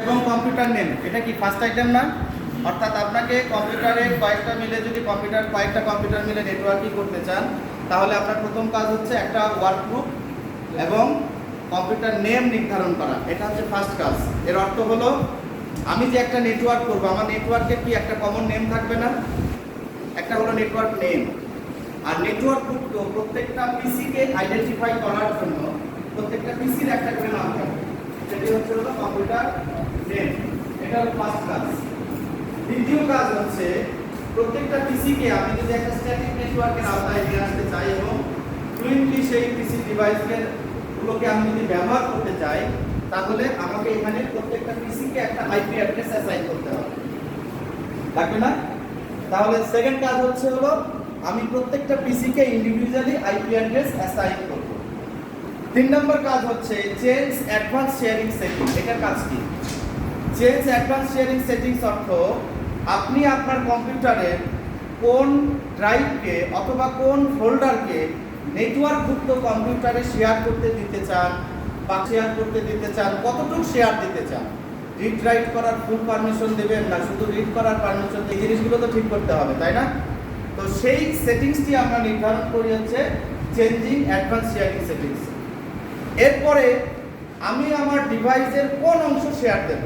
এবং computer name, এটা কি ফার্স্ট আইটেম না? অর্থাৎ আপনাকে কম্পিউটারে কয়েকটা কম্পিউটার মিলে নেটওয়ার্কিং করতে চান, তাহলে আপনার প্রথম কাজ হচ্ছে একটা ওয়ার্ক গ্রুপ এবং কম্পিউটার নেম নির্ধারণ করা। এটা হচ্ছে ফার্স্ট কাজ। এর অর্থ হলো আমি যে একটা নেটওয়ার্ক করবো, আমার নেটওয়ার্কের কি একটা কমন নেম থাকবে না? একটা হলো নেটওয়ার্ক নেম। আর নেটওয়ার্ক গ্রুপ প্রত্যেকটা পিসিকে আইডেন্টিফাই করার জন্য প্রত্যেকটা পিসির একটা করে নাম থাকবে, সেটি হচ্ছে হলো কম্পিউটার নেম। এটা হলো ফার্স্ট কাজ। দ্বিতীয় কাজ হচ্ছে প্রত্যেকটা পিসিকে আমি যদি একটা স্ট্যাটিক নেটওয়ার্কের আওতায় নিয়ে আসতে চাই এবং ফ্লুয়েন্টলি সেই পিসি ডিভাইসগুলোকে আমি যদি ব্যবহার করতে চাই, তাহলে আমাকে এখানে প্রত্যেকটা পিসিকে একটা আইপি অ্যাড্রেস অ্যাসাইন করতে হবে, লাগবে না? তাহলে সেকেন্ড কাজ হচ্ছে হলো আমি প্রত্যেকটা পিসিকে ইন্ডিভিজুয়ালি আইপি অ্যাড্রেস অ্যাসাইন করব। 3 নম্বর কাজ হচ্ছে চেঞ্জ অ্যাডভান্স শেয়ারিং সেটিং। এটার কাজ কি? চেঞ্জ অ্যাডভান্স শেয়ারিং সেটিংস অর্থ আপনি আপনার কম্পিউটারের কোন ড্রাইভকে অথবা কোন ফোল্ডারকে নেটওয়ার্কযুক্ত কম্পিউটারে শেয়ার করতে দিতে চান বা শেয়ার করতে দিতে চান, কতটুকু শেয়ার দিতে চান, রিড রাইট করার ফুল পারমিশন দেবেন না শুধু রিড করার পারমিশন, এই জিনিসগুলো তো ঠিক করতে হবে, তাই না? তো সেই সেটিংসটি আমরা নির্ধারণ করি হচ্ছে চেঞ্জিং অ্যাডভান্স শেয়ারিং সেটিংস। এরপরে আমি আমার ডিভাইসের কোন অংশ শেয়ার দেব।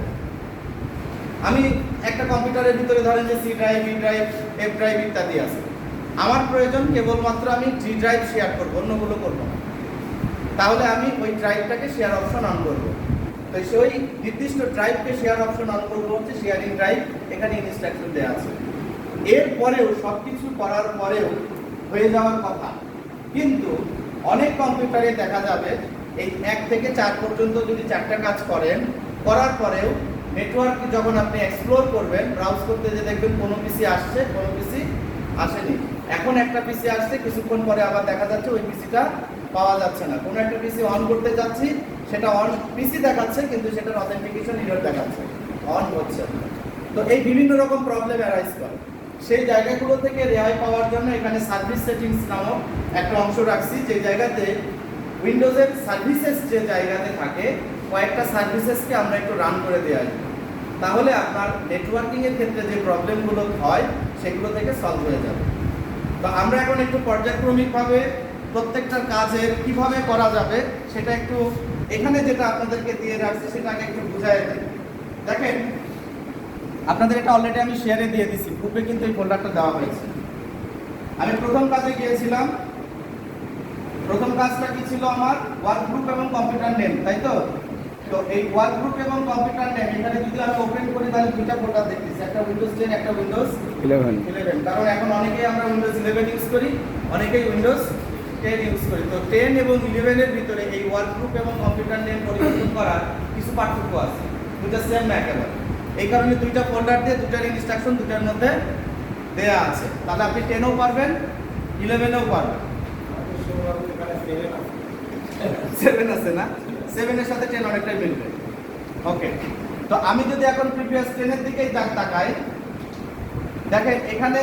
আমি একটা কম্পিউটারের ভিতরে ধরেন যে C drive, E drive, F drive ইত্যাদি আছে, আমার প্রয়োজন কেবলমাত্র আমি জি ড্রাইভ শেয়ার করবো, অন্যগুলো করবো না। তাহলে আমি ওই ড্রাইভটাকে শেয়ার অপশন অন করবো। তো সেই নির্দিষ্ট ড্রাইভকে শেয়ার অপশন অন করবো হচ্ছে শেয়ারিং ড্রাইভ, এখানে ইনস্ট্রাকশন দেওয়া আছে। এরপরেও সব কিছু করার পরেও হয়ে যাওয়ার কথা, কিন্তু অনেক কম্পিউটারে দেখা যাবে এই 1 থেকে 4 পর্যন্ত যদি 4টা কাজ করেন, করার পরেও নেটওয়ার্ক যখন আপনি এক্সপ্লোর করবেন, ব্রাউজ করতে যে দেখবেন কোনো পিসি আসছে, কোনো পিসি আসেনি। এখন একটা পিসি আসছে, কিছুক্ষণ পরে আবার দেখা যাচ্ছে ওই পিসিটা পাওয়া যাচ্ছে না। কোনো একটা পিসি অন করতে যাচ্ছি, সেটা অন পিসি দেখাচ্ছে কিন্তু সেটার অথেন্টিকেশন এরর দেখাচ্ছে, অন হচ্ছে। তো এই বিভিন্ন রকম প্রবলেম অ্যারাইজ করে। সেই জায়গাগুলো থেকে রেহাই পাওয়ার জন্য এখানে সার্ভিস সেটিংস নামক একটা অংশ রাখছি, যে জায়গাতে উইন্ডোজের সার্ভিসেস যে জায়গাতে থাকে কয়েকটা সার্ভিসেসকে আমরা একটু রান করে দেওয়া যায়, তাহলে আপনার নেটওয়ার্কিংয়ের ক্ষেত্রে যে প্রবলেমগুলো হয় সেগুলো থেকে সলভ হয়ে যাবে। তো আমরা এখন একটু পর্যায়ক্রমিকভাবে প্রত্যেকটা কাজের কিভাবে করা যাবে সেটা একটু এখানে যেটা আপনাদেরকে দিয়ে রাখছি সেটাকে একটু বুঝাই দিই। দেখেন, আপনাদের এটা অলরেডি আমি শেয়ারে দিয়ে দিছি, গ্রুপে কিন্তু এই ফোল্ডারটা দেওয়া হয়েছে। আমি প্রথম কাজে গিয়েছিলাম, প্রথম কাজটা কি ছিল আমার? ওয়ার্ক গ্রুপ এবং কম্পিউটার নেম, তাই তো? তো এই ওয়ার্ক গ্রুপ এবং কম্পিউটার নেম এখানে যদি আমি ওপেন করি তাহলে দুইটা ফোল্ডার দেখতেছি, একটা উইন্ডোজ 10, একটা উইন্ডোজ 11। কারণ এখন অনেকেই আমরা উইন্ডোজ 11 ইউজ করি, অনেকেই উইন্ডোজ 10 ইউজ করি। তো 10 এবং 11 এর ভিতরে এই ওয়ার্ক গ্রুপ এবং কম্পিউটার নেম পরিবর্তন করার কিছু পার্থক্য আছে, দুটো সেম না একেবারে। এই কারণে দুইটা ফোল্ডার দিয়ে দুটার ইনস্ট্রাকশন দুটার মধ্যে দেয়া আছে, তাহলে আপনি 10ও পারবেন, 11ও পারবেন। 7 আছে না? 7 এর সাথে 10 অনেকটাই মিলবে। ওকে, তো আমি যদি এখন প্রিভিয়াস 10 এর দিকেই তাকাই, দেখেন এখানে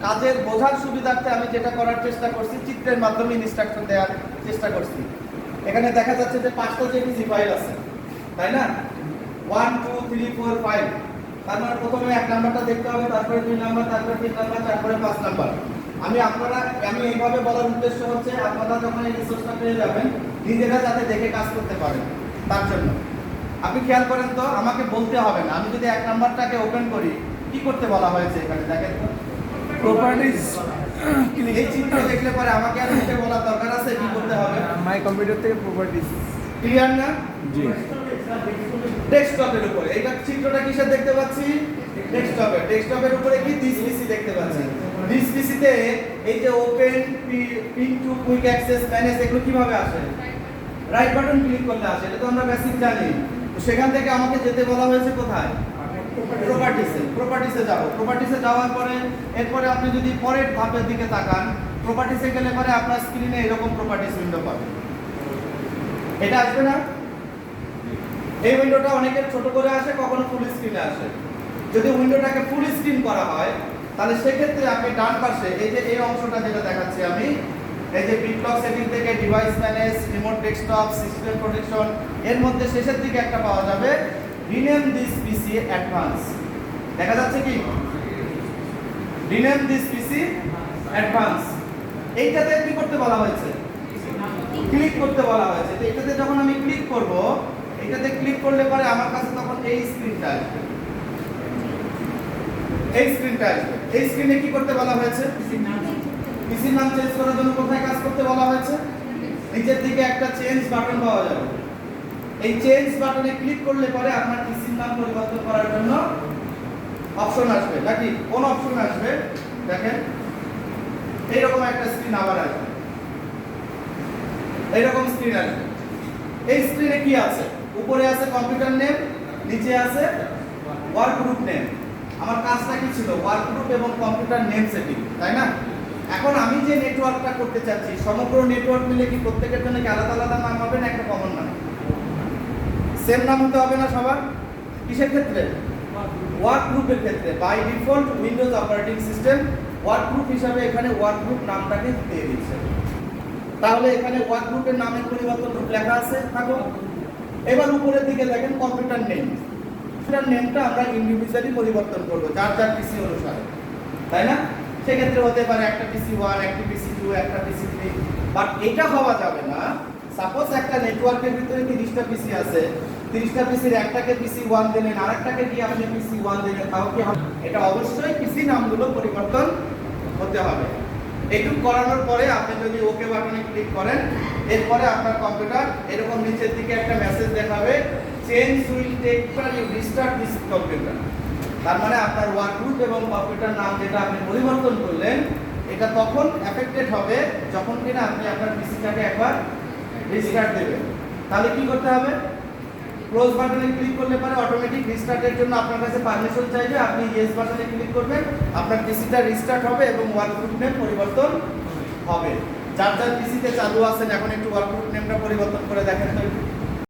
কাজের বোঝার সুবিধার্থে আমি যেটা করার চেষ্টা করছি, চিত্রের মাধ্যমে ইনস্ট্রাকশন দেওয়ার চেষ্টা করছি। এখানে দেখা যাচ্ছে যে 5টা জেপিজি ফাইল আছে, তাই না? 1 2 3 4 5। তার মানে প্রথমে 1 নাম্বারটা দেখতে হবে, তারপরে 2 নাম্বার, তারপরে 3 নাম্বার, তারপরে 5 নাম্বার। আমি এইভাবে বলার উদ্দেশ্য হচ্ছে আপনারা যখন এই রিসোর্সটা পেয়ে যাবেন নিজেরা যাতে দেখে কাজ করতে পারেন, তার জন্য আপনি খেয়াল করেন তো, আমাকে বলতে হবে না। আমি যদি 1 নাম্বারটাকে ওপেন করি, কি করতে বলা হয়েছে এখানে দেখেন তো, প্রপার্টিজ। এই চিত্র দেখলে পরে আমাকে আর এটা বলার দরকার আছে কি করতে হবে? মাই কম্পিউটার থেকে প্রপার্টিজ। ক্লিয়ার না? জি। ডেস্কটপের উপরে এইটা চিত্রটা কিসের দেখতে পাচ্ছি? ডেস্কটপের। ডেস্কটপের উপরে কি দিস পিসি দেখতে পাচ্ছি। দিস পিসিতে এই যে open, pin to, quick access, manage এগুলো কিভাবে আসে? রাইট বাটন ক্লিক করলে আসে, এটা তো আমরা বেসিক জানি। তো সেখান থেকে আমাকে যেতে বলা হয়েছে কোথায়? প্রপার্টিসে। প্রপার্টিসে যাব। প্রপার্টিসে যাওয়ার পরে এরপরে আপনি যদি পরের ধাপের দিকে তাকান, প্রপার্টিসে গেলে পরে আপনার স্ক্রিনে এরকম প্রপার্টিস উইন্ডো পাবেন। এটা আসবে না? এই উইন্ডোটা অনেকের ছোট করে আসে, কখনো ফুল স্ক্রিনে আসে। যদি উইন্ডোটাকে ফুল স্ক্রিন করা হয় তাহলে সেক্ষেত্রে আপনি ডান পাশে এই যে এই অংশটা যেটা দেখাচ্ছি আমি, এই যে বিটলক সেটিং থেকে device manage, remote desktop, system protection, এর মধ্যে শেষের দিকে একটা পাওয়া যাবে rename this PC advance দেখা যাচ্ছে কি rename this PC advance এইটাতে কি করতে বলা হয়েছে ক্লিক করতে বলা হয়েছে তো এটাতে যখন আমি ক্লিক করব এটাতে ক্লিক করলে পরে আমার কাছে তখন এই স্ক্রিনটা আসবে এই স্ক্রিনে কি করতে বলা হয়েছে পিসির নাম চেঞ্জ করার জন্য কোথায় কাজ করতে বলা হয়েছে নিচের দিকে একটা চেঞ্জ বাটন পাওয়া যাবে এই চেঞ্জ বাটনে ক্লিক করলে পরে আপনার পিসির নাম পরিবর্তন করার জন্য অপশন আসবে নাকি কোন অপশন আসবে দেখেন এইরকম একটা স্ক্রিন আবার আসবে এইরকম স্ক্রিন আসবে এই স্ক্রিনে কি আছে উপরে আছে কম্পিউটার নেম নিচে আছে ওয়ার্ক গ্রুপ নেম আমার কাজটা কি ছিল ওয়ার্ক গ্রুপ এবং কম্পিউটার নেম সেটিং তাই না এখন আমি যে নেটওয়ার্কটা করতে চাচ্ছি সমগ্র নেটওয়ার্ক মিলে কি প্রত্যেকের জন্য কি আলাদা আলাদা নাম হবে না একটা কমন নাম সেম নাম হতে হবে না সবার কিসের ক্ষেত্রে ওয়ার্ক গ্রুপের ক্ষেত্রে by default Windows operating system work group হিসাবে এখানে ওয়ার্ক গ্রুপ নামটাকে দিয়ে দিচ্ছে তাহলে এখানে ওয়ার্ক গ্রুপের নামের পরিবর্তন লেখা আছে থাকো এবার উপরের দিকে দেখেন কম্পিউটার নেম কম্পিউটার নেমটা আমরা ইন্ডিভিজুয়ালি পরিবর্তন করব যার যার পিসি অনুসারে তাই না সেক্ষেত্রে হতে পারে একটা পিসি 1 একটা পিসি 2 একটা পিসি 3 বাট এটা হওয়া যাবে না সাপোজ একটা নেটওয়ার্কের ভিতরে 30টা পিসি আছে 30টা পিসির একটাকে পিসি 1 দিলেন আরেকটাকে কি আপনি পিসি 1 দিলেন তাও কি হবে এটা অবশ্যই পিসি নামগুলো পরিবর্তন হতে হবে এইটুকু করানোর পরে আপনি যদি ওকে বাটনে ক্লিক করেন এরপরে আপনার কম্পিউটার এরকম নিচের দিকে একটা মেসেজ দেখাবে change will take time you restart this computer তার মানে আপনার ওয়ার্ক গ্রুপ এবং কম্পিউটার নাম যেটা আপনি পরিবর্তন করলেন এটা তখন এফেক্টেড হবে যখন কিনা আপনি আপনার পিসিটাকে একবার রিস্টার্ট দেবেন তাহলে কি করতে হবে ক্লোজ বাটনে ক্লিক করলে পরে অটোমেটিক রিস্টার্টের জন্য আপনার কাছে পারমিশন চাইবে আপনি ইয়েস বাটনে ক্লিক করবেন আপনার পিসিটা রিস্টার্ট হবে এবং ওয়ার্ক গ্রুপ নেম পরিবর্তন হবে যার যার পিসিতে চালু আছেন এখন একটু ওয়ার্ক গ্রুপ নেমটা পরিবর্তন করে দেখেন তো